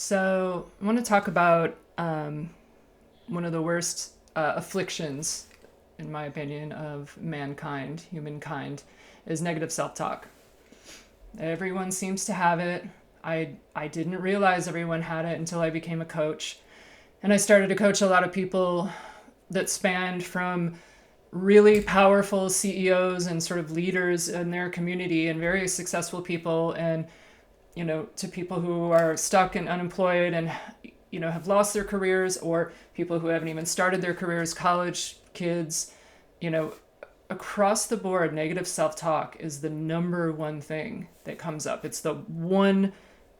So, I want to talk about one of the worst afflictions, in my opinion, of mankind, humankind, is negative self talk. Everyone seems to have it. I didn't realize everyone had it until I became a coach. And I started to coach a lot of people that spanned from really powerful CEOs and sort of leaders in their community and very successful people, and to people who are stuck and unemployed and have lost their careers, or people who haven't even started their careers, college kids. you know Across the board, negative self-talk is the number one thing that comes up. It's the one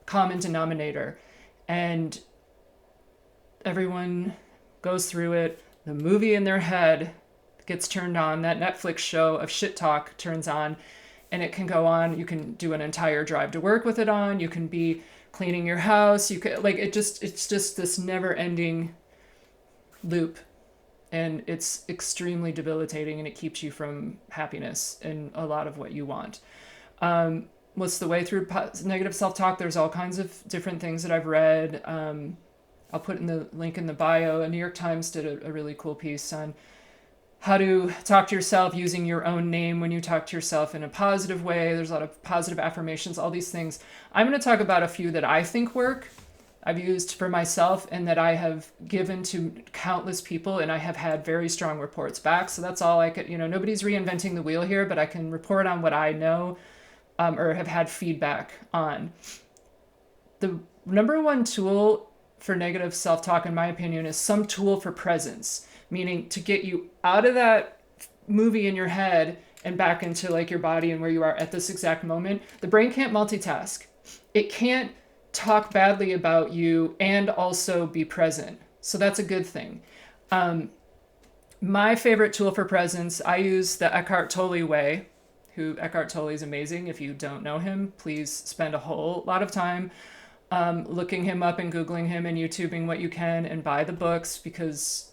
common denominator, and everyone goes through it. The movie in their head gets turned on, that Netflix show of shit talk turns on, and it can go on. You can do an entire drive to work with it on. You can be cleaning your house. You could, it's just this never ending loop, and it's extremely debilitating, and it keeps you from happiness and a lot of what you want. What's the way through negative self-talk? There's all kinds of different things that I've read. I'll put in the link in the bio. A New York Times did a really cool piece on how to talk to yourself using your own name when you talk to yourself in a positive way. There's a lot of positive affirmations, all these things. I'm going to talk about a few that I think work, I've used for myself, and that I have given to countless people, and I have had very strong reports back. So that's all I could, nobody's reinventing the wheel here, but I can report on what I know, or have had feedback on. The number one tool for negative self-talk, in my opinion, is some tool for presence, meaning to get you out of that movie in your head and back into like your body and where you are at this exact moment. The brain can't multitask. It can't talk badly about you and also be present. So that's a good thing. My favorite tool for presence, I use the Eckhart Tolle way. Eckhart Tolle is amazing. If you don't know him, please spend a whole lot of time looking him up and Googling him and YouTubing what you can, and buy the books, because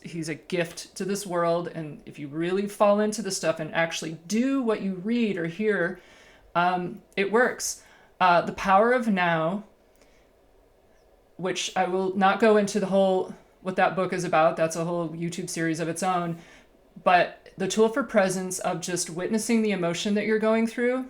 he's a gift to this world. And if you really fall into the stuff and actually do what you read or hear, it works. The Power of Now, which I will not go into the whole what that book is about. That's a whole YouTube series of its own. But the tool for presence of just witnessing the emotion that you're going through,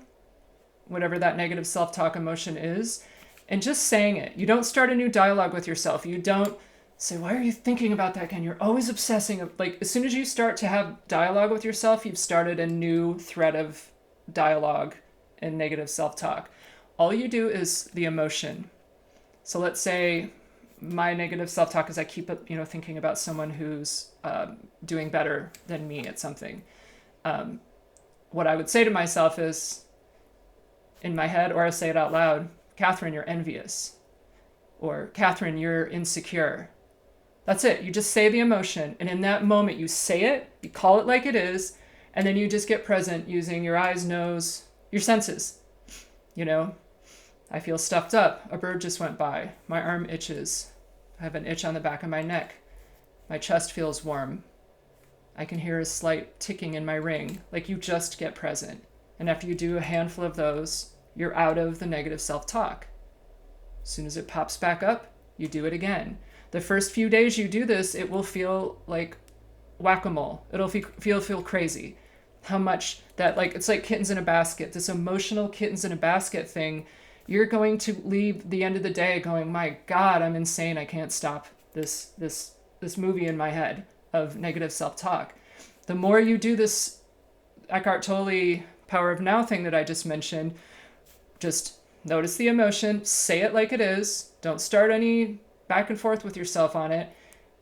whatever that negative self-talk emotion is, and just saying it. You don't start a new dialogue with yourself. You don't say, why are you thinking about that again? You're always obsessing. Like, as soon as you start to have dialogue with yourself, you've started a new thread of dialogue and negative self-talk. All you do is the emotion. So let's say my negative self-talk is I keep thinking about someone who's doing better than me at something. What I would say to myself is, in my head, or I say it out loud, Catherine, you're envious. Or Catherine, you're insecure. That's it. You just say the emotion. And in that moment, you say it, you call it like it is, and then you just get present using your eyes, nose, your senses. I feel stuffed up. A bird just went by. My arm itches. I have an itch on the back of my neck. My chest feels warm. I can hear a slight ticking in my ring. Like, you just get present. And after you do a handful of those, you're out of the negative self-talk. As soon as it pops back up, you do it again. The first few days you do this, it will feel like whack-a-mole. It'll feel crazy. How much that, like, it's like kittens in a basket. This emotional kittens in a basket thing. You're going to leave the end of the day going, my God, I'm insane. I can't stop this movie in my head of negative self-talk. The more you do this Eckhart Tolle Power of Now thing that I just mentioned, just notice the emotion, say it like it is, don't start any back and forth with yourself on it,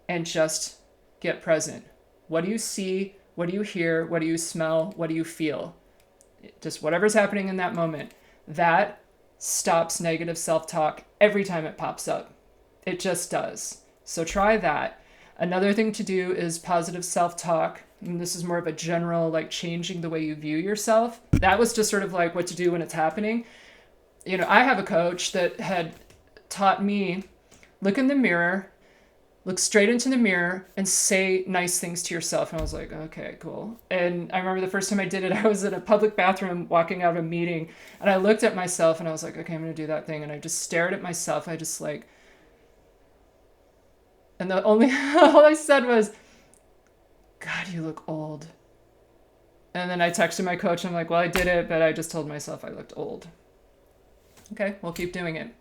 and just get present. What do you see? What do you hear? What do you smell? What do you feel? Just whatever's happening in that moment. That stops negative self-talk every time it pops up. It just does. So try that. Another thing to do is positive self-talk. And this is more of a general, like, changing the way you view yourself. That was just sort of like what to do when it's happening. I have a coach that had taught me, look in the mirror, look straight into the mirror and say nice things to yourself. And I was like, okay, cool. And I remember the first time I did it, I was in a public bathroom walking out of a meeting, and I looked at myself and I was like, okay, I'm going to do that thing. And I just stared at myself. I just like, and the only, all I said was, God, you look old. And then I texted my coach. I'm like, well, I did it, but I just told myself I looked old. Okay, we'll keep doing it.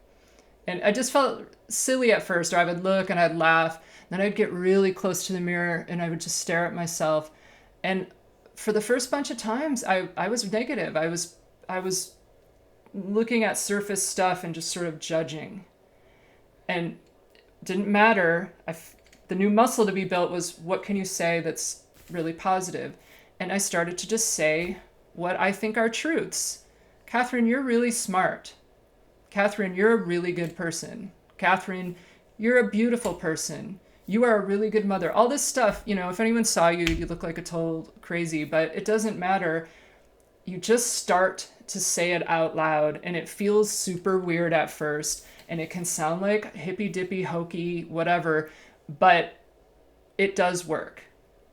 And I just felt silly at first, or I would look and I'd laugh. Then I'd get really close to the mirror and I would just stare at myself. And for the first bunch of times, I was negative. I was looking at surface stuff and just sort of judging. And it didn't matter. The new muscle to be built was, what can you say that's really positive? And I started to just say what I think are truths. Catherine, you're really smart. Catherine, you're a really good person. Catherine, you're a beautiful person. You are a really good mother. All this stuff, if anyone saw you, you look like a total crazy, but it doesn't matter. You just start to say it out loud, and it feels super weird at first, and it can sound like hippy dippy, hokey, whatever, but it does work.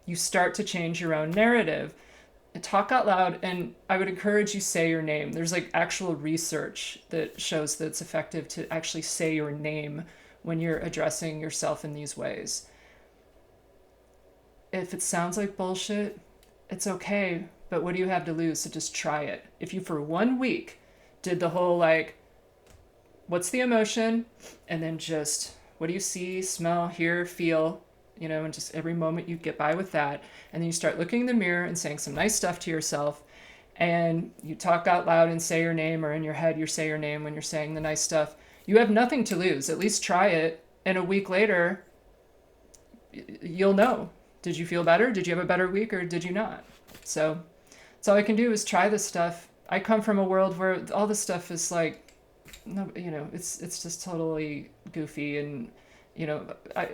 You start to change your own narrative. Talk out loud, and I would encourage you say your name. There's like actual research that shows that it's effective to actually say your name when you're addressing yourself in these ways. If it sounds like bullshit, it's okay, but what do you have to lose? So just try it. If you for 1 week did the whole like, what's the emotion? And then just, what do you see, smell, hear, feel? And just every moment you get by with that. And then you start looking in the mirror and saying some nice stuff to yourself. And you talk out loud and say your name, or in your head you say your name when you're saying the nice stuff. You have nothing to lose. At least try it. And a week later, you'll know. Did you feel better? Did you have a better week, or did you not? So that's all I can do is try this stuff. I come from a world where all this stuff is like, no, it's just totally goofy, and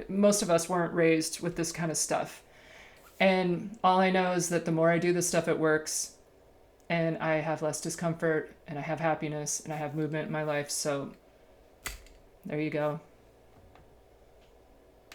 most of us weren't raised with this kind of stuff. And all I know is that the more I do this stuff, it works, and I have less discomfort, and I have happiness, and I have movement in my life. So there you go.